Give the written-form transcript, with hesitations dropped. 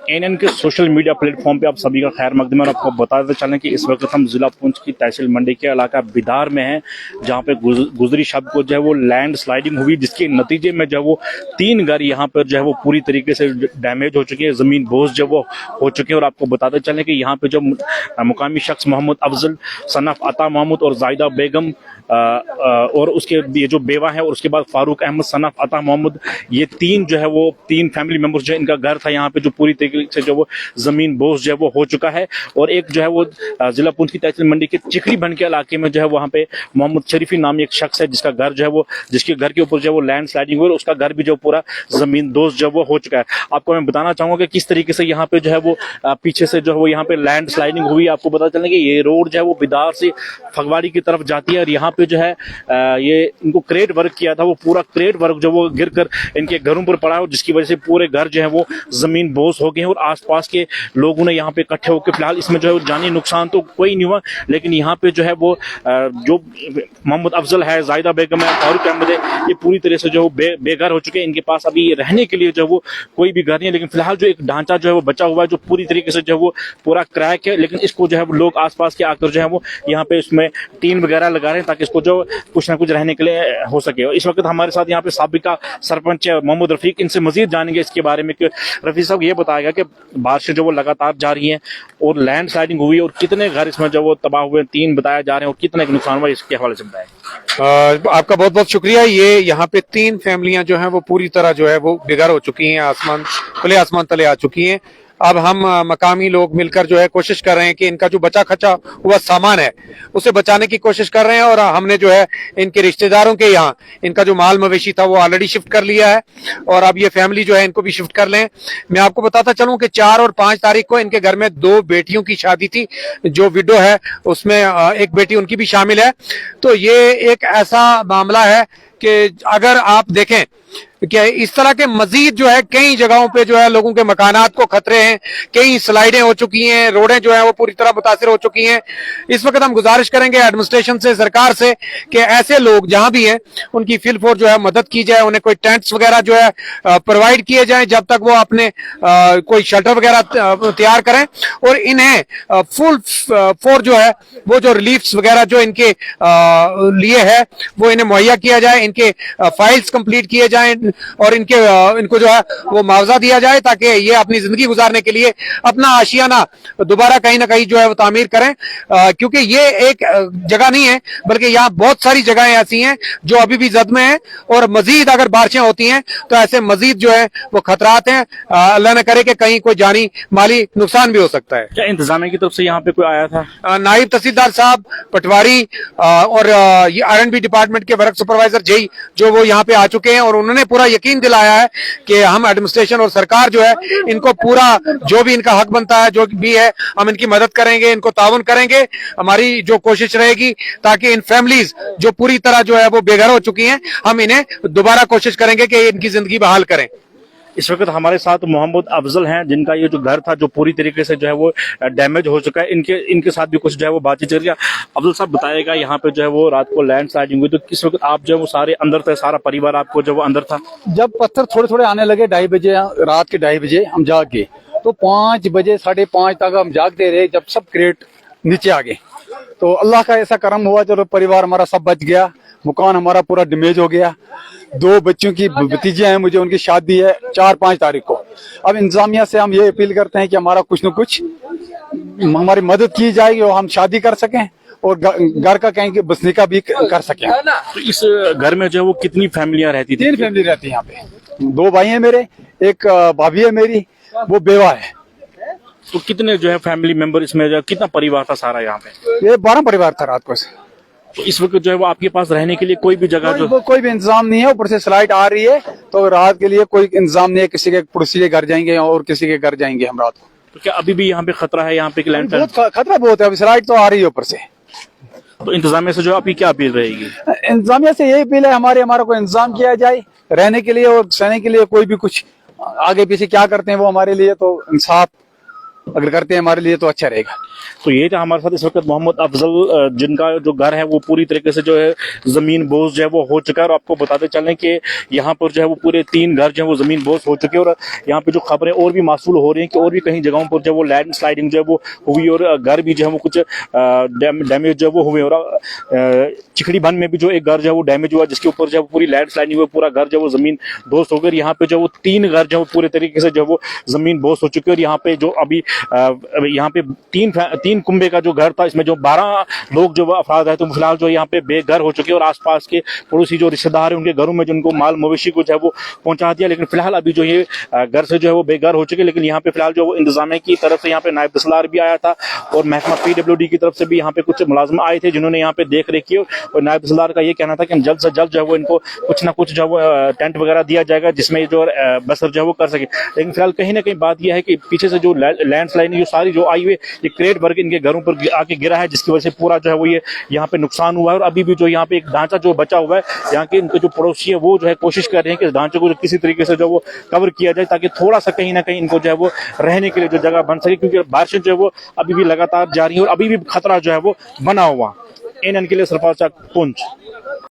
NN के social media platform पे आप सभी का खैर मकदम है। और आपको बताते चलें कि इस वक्त हम जिला पुंछ की तहसील मंडी के इलाका बिदार में हैं, जहां पे गुजरी शब को जो है वो लैंड स्लाइडिंग हुई, जिसके नतीजे में जो है वो 3 घर यहाँ पर जो है वो पूरी तरीके से डैमेज हो चुके हैं, जमीन बोझ जो वो हो चुके हैं। और आपको बताते चलें कि यहाँ पे जो मुकामी शख्स मोहम्मद अफजल, सनफ अता महमूद और जायदा बेगम और उसके ये जो बेवा है, और उसके बाद फारूक अहमद, सनफ अता मोहम्मद, ये 3 जो है वो 3 फैमिली मेंबर्स जो इनका घर था यहाँ पे जो पूरी तरीके से जो वो जमीन बोझ जो है वो हो चुका है। और एक जो है वो जिला पुंछ की तहसील मंडी के चिकरी बन के इलाके में जो है वहाँ पे मोहम्मद शरीफी नामी एक शख्स है, जिसका घर जो है वो, जिसके घर के ऊपर जो है वो लैंड स्लाइडिंग हुई और उसका घर भी जो पूरा जमीन दोष जो वो हो चुका है। आपको मैं बताना चाहूंगा कि किस तरीके से यहाँ पे जो है वो पीछे से जो है वो यहाँ पे लैंड स्लाइडिंग हुई। आपको पता चलने कि ये रोड जो है वो बिदार से फगवाड़ी की तरफ जाती है, और यहाँ पे जो है ये इनको क्रेट वर्क किया था, वो पूरा क्रेट वर्क जो वो गिर कर इनके घरों पर पड़ा है, जिसकी वजह से पूरे घर जो है वो जमीन बोझ हो गए हैं। और आसपास के लोगों ने यहाँ पे इकट्ठे होकर, फिलहाल इसमें जो है जानी नुकसान तो कोई नहीं हुआ, लेकिन यहाँ पे जो है वो जो मोहम्मद अफजल है, जायदा बेगम है, फारूक अहमद है, ये पूरी तरह से जो बेघर हो चुके हैं। इनके पास अभी रहने के लिए जो है वो कोई भी घर नहीं है, लेकिन फिलहाल जो एक ढांचा जो है वो बचा हुआ है, जो पूरी तरीके से जो है वो पूरा क्रैक है, लेकिन इसको जो है वो लोग आसपास के आकर जो है वो यहाँ पे इसमें टीन वगैरह लगा रहे हैं ताकि इसको जो कुछ ना कुछ रहने के लिए हो सके। और इस वक्त हमारे साथ यहाँ पे साबिका सरपंच मोहम्मद रफीक, इनसे मजीद जानेंगे इसके बारे में कि रफीक साहब ये बताएगा कि बारिशें जो वो लगातार जा रही हैं और लैंड स्लाइडिंग हुई और कितने घर इसमें जो वो तबाह हुए, 3 बताए जा रहे हैं, और कितना नुकसान हुआ, इसके हवाले से बताएं। आपका बहुत बहुत शुक्रिया। ये यहाँ पे 3 फैमिलियां जो हैं वो पूरी तरह जो है वो बेघर हो चुकी हैं, खुले आसमान तले आ चुकी हैं। अब हम मकामी लोग मिलकर जो है कोशिश कर रहे हैं कि इनका जो बचा खचा हुआ सामान है उसे बचाने की कोशिश कर रहे हैं। और हमने जो है इनके रिश्तेदारों के यहाँ इनका जो माल मवेशी था वो ऑलरेडी शिफ्ट कर लिया है, और अब ये फैमिली जो है इनको भी शिफ्ट कर लें। मैं आपको बताता चलूं कि 4 और 5 तारीख को इनके घर में 2 बेटियों की शादी थी, जो विडो है उसमें एक बेटी उनकी भी शामिल है। तो ये एक ऐसा मामला है कि अगर आप देखें कि इस तरह के मजीद जो है कई जगहों पे जो है लोगों के मकानात को खतरे हैं, कई स्लाइडें हो चुकी हैं, रोडें जो है वो पूरी तरह मुतासिर हो चुकी हैं। इस वक्त हम गुजारिश करेंगे एडमिनिस्ट्रेशन से, सरकार से, कि ऐसे लोग जहां भी हैं उनकी फिलफोर जो है मदद की जाए, उन्हें कोई टेंट्स वगैरह जो है प्रोवाइड किए जाएं जब तक वो अपने कोई शेल्टर वगैरह तैयार करें, और इन्हें फुल फोर जो है वो जो रिलीफ वगैरह जो इनके लिए है वो इन्हें मुहैया किया जाए, इनके फाइल्स कंप्लीट किए जाएं और इनको जो है वो मुआवजा दिया जाए, ताकि ये अपनी जिंदगी गुजारने के लिए अपना आशियाना दोबारा कहीं ना कहीं जो है वो तामीर करें। क्योंकि ये एक जगह नहीं है, बल्कि यहाँ बहुत सारी जगहें ऐसी हैं जो अभी भी जद में हैं, और मजीद अगर बारिशें होती हैं तो ऐसे मजीद जो है वो खतरात हैं। अल्लाह न करे कि कहीं कोई जानी माली नुकसान भी हो सकता है। क्या इंतजामिया की तरफ से यहाँ पे कोई आया था? नायब तहसीलदार साहब पटवारी और ये R&B डिपार्टमेंट के वर्क सुपरवाइजर जेई जो वो यहाँ पे आ चुके हैं, और उन्होंने पूरा यकीन दिलाया है कि हम एडमिनिस्ट्रेशन और सरकार जो है इनको पूरा जो भी इनका हक बनता है, जो भी है, हम इनकी मदद करेंगे, इनको ताउन करेंगे। हमारी जो कोशिश रहेगी ताकि इन फैमिलीज जो पूरी तरह जो है वो बेघर हो चुकी हैं, हम इन्हें दोबारा कोशिश करेंगे कि इनकी जिंदगी बहाल करें। इस वक्त हमारे साथ मोहम्मद अफजल हैं, जिनका ये जो घर था जो पूरी तरीके से जो है वो डैमेज हो चुका है। इनके साथ भी कुछ जो है वो बातचीत चल रही है। अफजल साहब बताएगा, यहाँ पे जो है वो रात को लैंड स्लाइडिंग हुई, तो किस वक्त आप जो है वो सारे अंदर थे, सारा परिवार आपको जो वो अंदर था? जब पत्थर थोड़े थोड़े आने लगे 2:30 बजे, रात के 2:30 बजे हम जाग गए, तो 5 बजे 5:30 तक हम जागते रहे, जब सब क्रेट नीचे आ गए। तो अल्लाह का ऐसा करम हुआ, चलो परिवार हमारा सब बच गया, मकान हमारा पूरा डैमेज हो गया। 2 बच्चों की भतीजे हैं मुझे, उनकी शादी है 4-5 तारीख को। अब इंतजामिया से हम ये अपील करते हैं कि हमारा कुछ न कुछ हमारी मदद की जाएगी और हम शादी कर सकें और घर का कहीं बसने का भी कर सकें। तो इस घर में जो है वो कितनी फैमिलियां रहती थी? 3 फैमिली रहती है यहाँ पे। 2 भाई हैं मेरे, एक भाभी है मेरी, वो बेवा है। तो कितने जो है फैमिली मेंबर इसमें, जो कितना परिवार था सारा यहाँ पे? ये 12 परिवार था रात को। तो इस वक्त जो है वो आपके पास रहने के लिए कोई भी जगह जो कोई भी इंतजाम नहीं है, ऊपर से स्लाइड आ रही है, तो रात के लिए कोई इंतजाम नहीं है। किसी के पड़ोसी के घर जाएंगे और किसी के घर जाएंगे हम रात को। तो क्या अभी भी यहाँ पे खतरा है? यहाँ पे खतरा बहुत है, अभी स्लाइड तो आ रही है ऊपर से। तो इंतजामिया से जो आपकी क्या अपील रहेगी? इंतजामिया से यही अपील है हमारा कोई इंतजाम किया जाए रहने के लिए और सहने के लिए। कोई भी कुछ आगे पीछे क्या करते हैं वो हमारे लिए तो इंसाफ अगर करते हैं हमारे लिए तो अच्छा रहेगा। तो ये था हमारे साथ इस वक्त मोहम्मद अफजल, जिनका जो घर है वो पूरी तरीके से जो है जमीन बोझ जो है वो हो चुका है। और आपको बताते चलें कि यहाँ पर जो है वो पूरे 3 घर जो है वो जमीन बोझ हो चुके हैं। और यहाँ पे जो खबरें और भी मासूल हो रही हैं कि और भी कहीं जगहों पर जो है वो लैंड स्लाइडिंग जो है वो हुई और घर भी जो है वो कुछ डैमेज जो है वो हुए। और चिखड़ी बन में भी जो एक घर जो है वो डैमेज हुआ, जिसके ऊपर जो है वो पूरी लैंड स्लाइडिंग हुई, पूरा घर जो है वो जमीन दोस्त हो गई। यहाँ पे जो है वो 3 घर जो है वो पूरे तरीके से जो है वो जमीन बोझ हो चुके हैं। और यहाँ पे जो अभी यहाँ पे तीन कुंबे का जो घर था, इसमें जो 12 लोग जो अफराद है तो फिलहाल जो यहाँ पे बेघर हो चुके हैं। और आसपास के पड़ोसी जो रिश्तेदार है उनके घरों में जिनको माल मवेशी को जो है वो पहुंचा दिया, लेकिन फिलहाल अभी जो ये घर से जो है वो बेघर हो चुके हैं। लेकिन यहाँ पे फिलहाल जो इंतजामिया की तरफ से यहाँ पे नायब तहसीलदार भी आया था और महकमा PWD की तरफ से भी यहाँ पे कुछ मुलाजिम आए थे जिन्होंने यहाँ पे देख रेख की। और नायब तहसीलदार का ये कहना था कि हम जल्द से जल्द जो है वो इनको कुछ ना कुछ जो है वो टेंट वगैरह दिया जाएगा जिसमें जो बसर जो है वो कर सके। लेकिन फिलहाल कहीं ना कहीं बात यह है कि पीछे से जो लैंड स्लाइडिंग जो सारी जो आई हुई ये क्रेट भर के इनके घरों पर आके गिरा है, जिसकी वजह से पूरा जो है वो ये यहाँ पे नुकसान हुआ है। और अभी भी जो यहाँ पे एक ढांचा जो बचा हुआ है, यहाँ के इनके जो पड़ोसी है वो जो है कोशिश कर रहे हैं कि इस ढांचे को किसी तरीके से जो वो कवर किया जाए ताकि थोड़ा सा कहीं ना कहीं इनको जो है वो रहने के लिए जो जगह बन सके, क्योंकि बारिशें जो है वो अभी भी लगातार जारी है और अभी भी खतरा जो है वो बना हुआ। एनएन के लिए सरफराज पुंछ।